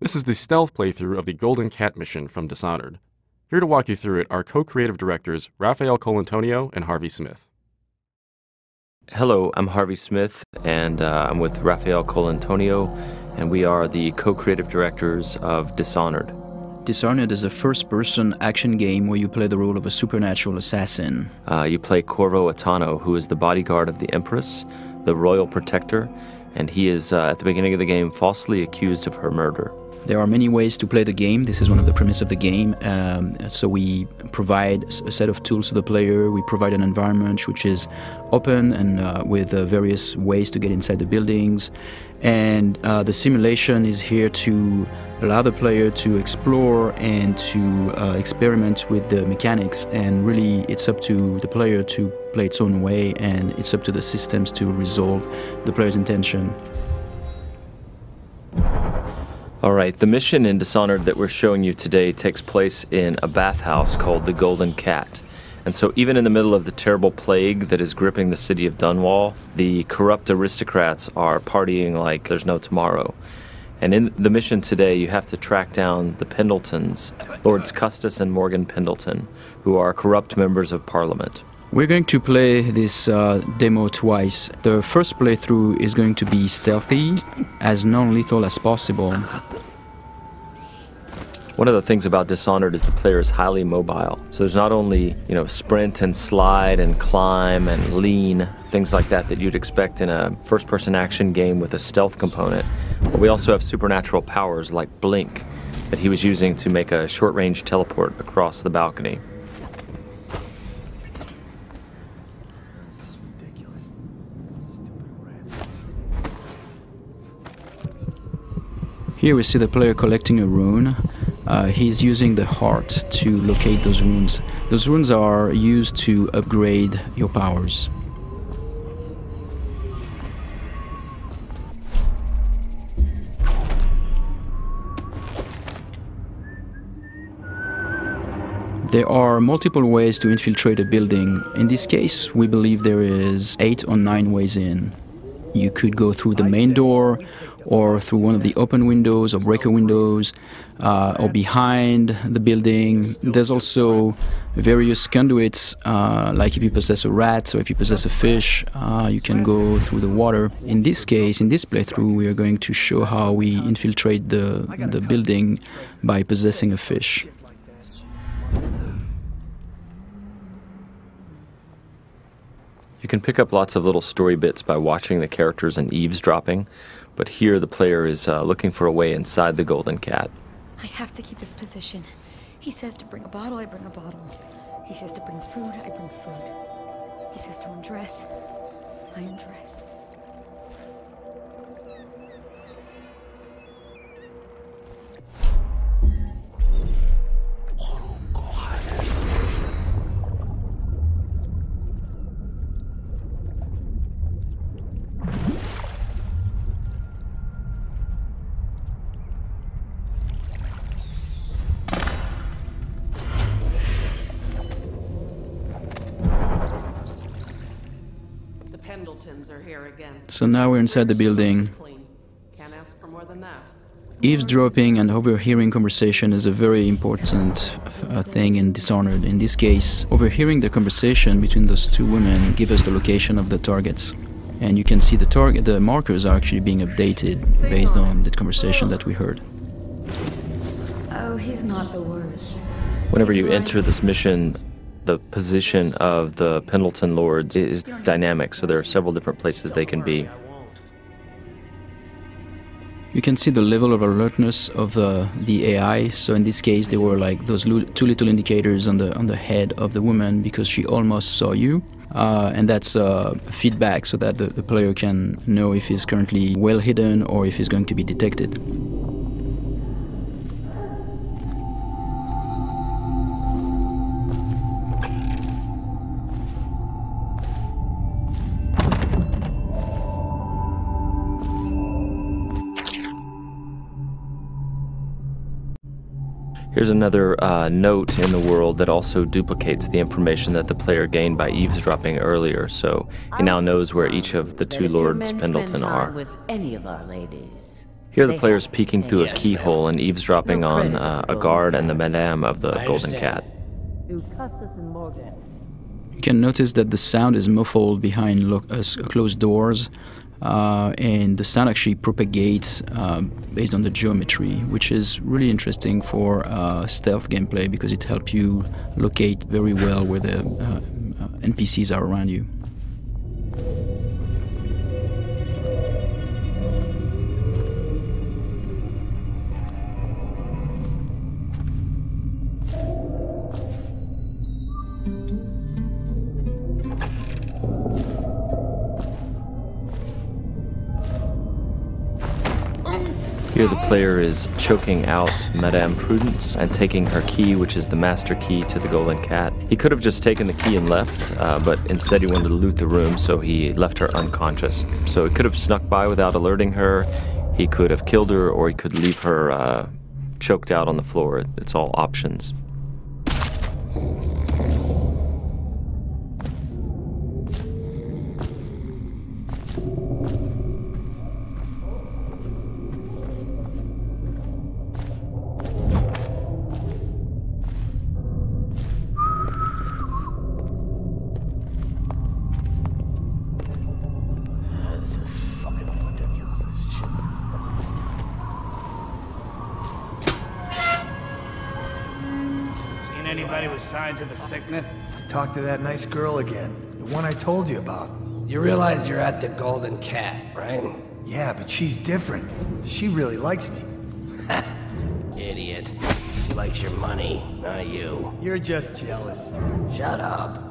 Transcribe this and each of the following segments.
This is the stealth playthrough of the Golden Cat mission from Dishonored. Here to walk you through it are co-creative directors Raphael Colantonio and Harvey Smith. Hello, I'm Harvey Smith, and I'm with Raphael Colantonio, and we are the co-creative directors of Dishonored. Dishonored is a first-person action game where you play the role of a supernatural assassin. You play Corvo Atano, who is the bodyguard of the Empress, the royal protector, and he is, at the beginning of the game, falsely accused of her murder. There are many ways to play the game. This is one of the premises of the game. So we provide a set of tools to the player. We provide an environment which is open and with various ways to get inside the buildings. And the simulation is here to allow the player to explore and to experiment with the mechanics. And really, it's up to the player to play its own way, and it's up to the systems to resolve the player's intention. All right, the mission in Dishonored that we're showing you today takes place in a bathhouse called the Golden Cat. And so even in the middle of the terrible plague that is gripping the city of Dunwall, the corrupt aristocrats are partying like there's no tomorrow. And in the mission today, you have to track down the Pendletons, Lords Custis and Morgan Pendleton, who are corrupt members of Parliament. We're going to play this demo twice. The first playthrough is going to be stealthy, as non-lethal as possible. One of the things about Dishonored is the player is highly mobile. So there's not only, sprint and slide and climb and lean, things like that you'd expect in a first-person action game with a stealth component. But we also have supernatural powers like Blink that he was using to make a short-range teleport across the balcony. Here we see the player collecting a rune. He's using the heart to locate those runes. Those runes are used to upgrade your powers. There are multiple ways to infiltrate a building. In this case, we believe there is 8 or 9 ways in. You could go through the main door, or through one of the open windows or breaker windows, or behind the building. There's also various conduits, like if you possess a rat or if you possess a fish, you can go through the water. In this case, in this playthrough, we are going to show how we infiltrate the building by possessing a fish. You can pick up lots of little story bits by watching the characters and eavesdropping, but here the player is looking for a way inside the Golden Cat. I have to keep this position. He says to bring a bottle, I bring a bottle. He says to bring food, I bring food. He says to undress, I undress. Pendletons are here again. So now we're inside the building. Can't ask for more than that. Eavesdropping and overhearing conversation is a very important thing in Dishonored. In this case, overhearing the conversation between those two women gives us the location of the targets. And you can see the markers are actually being updated based on the conversation that we heard. Oh, he's not the worst. Whenever you enter this mission, the position of the Pendleton Lords is dynamic, so there are several different places they can be. You can see the level of alertness of the AI. So in this case, there were like those two little indicators on the head of the woman because she almost saw you. And that's feedback so that the player can know if he's currently well hidden or if he's going to be detected. Here's another note in the world that also duplicates the information that the player gained by eavesdropping earlier, so he now knows where each of the two Lords Pendleton are. With any of our ladies, Here the player's peeking through a keyhole and eavesdropping on a guard and the madame of the Golden Cat. You can notice that the sound is muffled behind closed doors, and the sound actually propagates based on the geometry, which is really interesting for stealth gameplay because it helps you locate very well where the NPCs are around you. Here the player is choking out Madame Prudence and taking her key, which is the master key to the Golden Cat. He could have just taken the key and left, but instead he wanted to loot the room, so he left her unconscious. So he could have snuck by without alerting her, he could have killed her, or he could leave her choked out on the floor. It's all options. Anybody with signs of the sickness? Talk to that nice girl again. The one I told you about. You realize you're at the Golden Cat, right? Yeah, but she's different. She really likes me. Idiot. She likes your money, not you. You're just jealous. Shut up.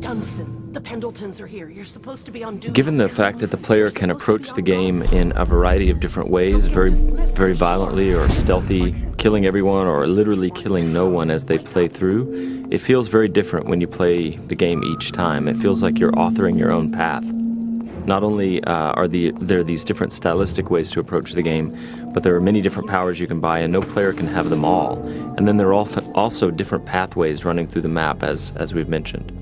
Dunstan, the Pendletons are here. You're supposed to be on duty. Given the fact that the player can approach the game in a variety of different ways, very violently or stealthy, killing everyone or literally killing no one as they play through, it feels very different when you play the game each time. It feels like you're authoring your own path. Not only are there these different stylistic ways to approach the game, but there are many different powers you can buy, and no player can have them all. And then there are also different pathways running through the map, as we've mentioned.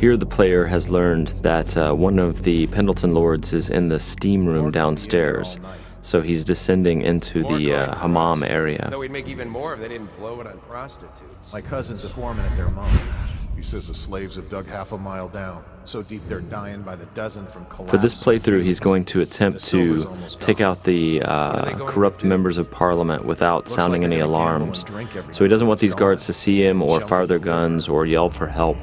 Here the player has learned that one of the Pendleton lords is in the steam room downstairs, so he's descending into the hammam area. Though we'd make even more if they didn't blow it on prostitutes. My cousins are swarming at their mom. He says the slaves have dug half a mile down, so deep they're dying by the dozen from collapse. For this playthrough, he's going to attempt to take out the corrupt members of parliament without sounding any alarms. So he doesn't want these guards to see him or fire their guns or yell for help.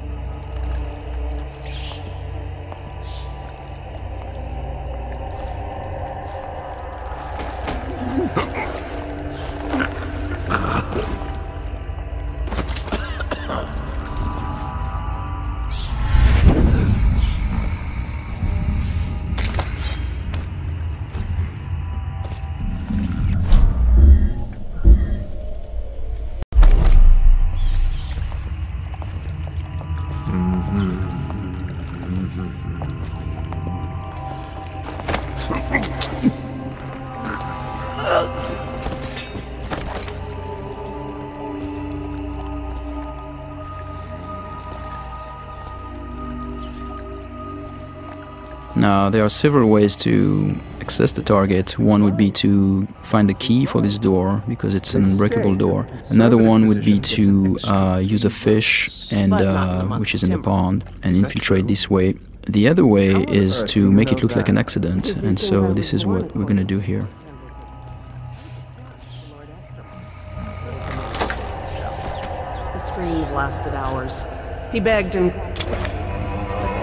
Now, there are several ways to access the target. One would be to find the key for this door, because it's an unbreakable door. Another one would be to use a fish, and which is in the pond, and infiltrate this way. The other way is to make it look like an accident, and so this is what we're going to do here. The screams lasted hours. He begged and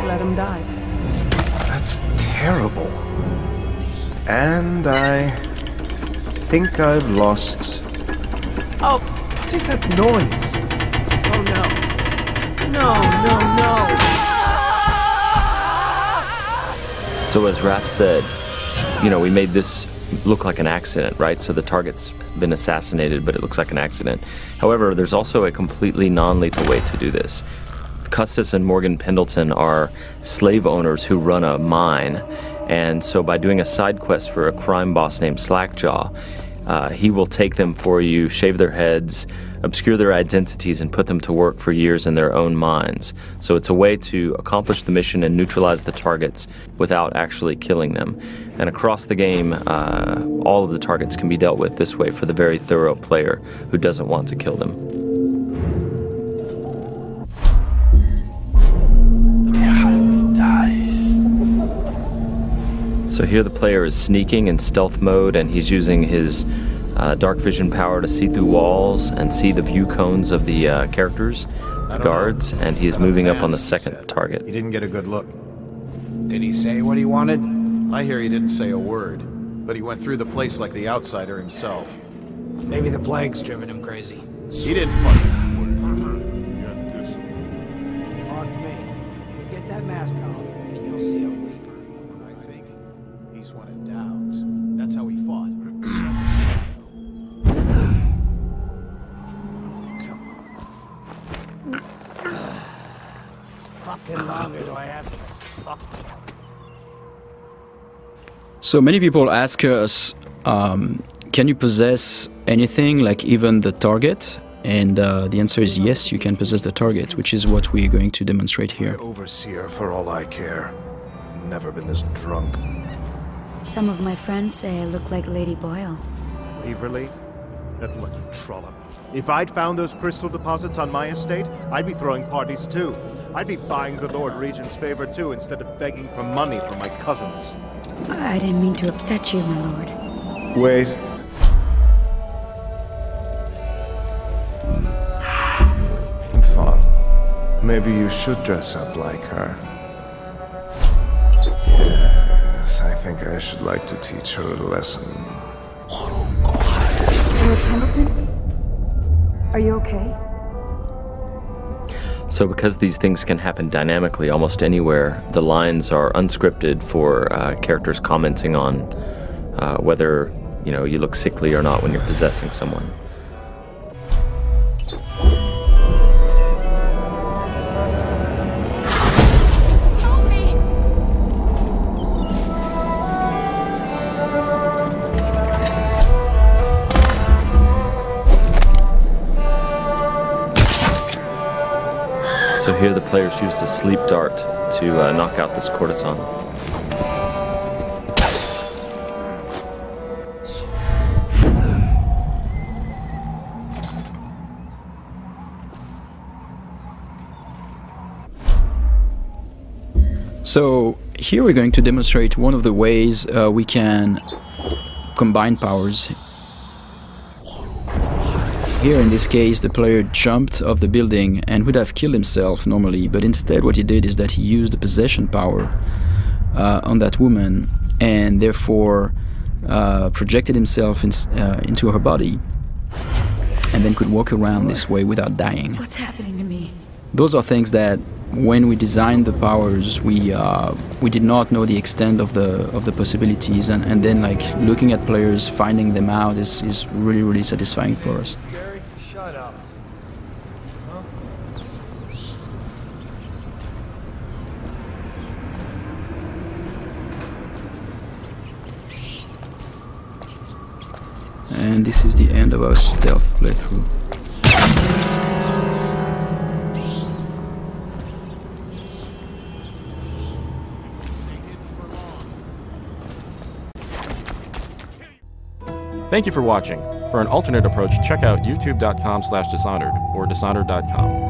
let him die. That's terrible. And I think I've lost... Oh! What is that noise? Oh no. No. So as Raph said, you know, we made this look like an accident, right? So the target's been assassinated, but it looks like an accident. However, there's also a completely non-lethal way to do this. Custis and Morgan Pendleton are slave owners who run a mine, and so by doing a side quest for a crime boss named Slackjaw, he will take them for you, shave their heads, obscure their identities, and put them to work for years in their own minds. So it's a way to accomplish the mission and neutralize the targets without actually killing them. And across the game, all of the targets can be dealt with this way for the very thorough player who doesn't want to kill them. So here the player is sneaking in stealth mode, and he's using his dark vision power to see through walls and see the view cones of the characters, the guards, and he is moving up on the second target. He didn't get a good look. Did he say what he wanted? I hear he didn't say a word, but he went through the place like the outsider himself. Maybe the plague's driven him crazy. He didn't fucking... Pardon me. You get that mask off, and you'll see a weeper. I think he's one of Dowd's. That's how he fought. Fucking longer do I have to... Fuck. So many people ask us, can you possess anything, like even the target? And the answer is yes, you can possess the target, which is what we're going to demonstrate here. Overseer, for all I care. I've never been this drunk. Some of my friends say I look like Lady Boyle. Waverly? That lucky trollop. If I'd found those crystal deposits on my estate, I'd be throwing parties too. I'd be buying the Lord Regent's favor too, instead of begging for money from my cousins. I didn't mean to upset you, my lord. Wait. I thought maybe you should dress up like her. Yes, I think I should like to teach her a lesson. Lord Pendleton? Are you okay? So because these things can happen dynamically almost anywhere, the lines are unscripted for characters commenting on whether, you know, you look sickly or not when you're possessing someone. So here the players used a sleep dart to knock out this courtesan. So here we're going to demonstrate one of the ways we can combine powers. Here in this case the player jumped off the building and would have killed himself normally, but instead what he did is that he used the possession power on that woman and therefore projected himself into her body and then could walk around this way without dying. What's happening to me? Those are things that when we designed the powers we did not know the extent of the possibilities, and then like looking at players finding them out is really satisfying for us. Shut up. Huh? And this is the end of our stealth playthrough. Thank you for watching. For an alternate approach, check out youtube.com/Dishonored or Dishonored.com.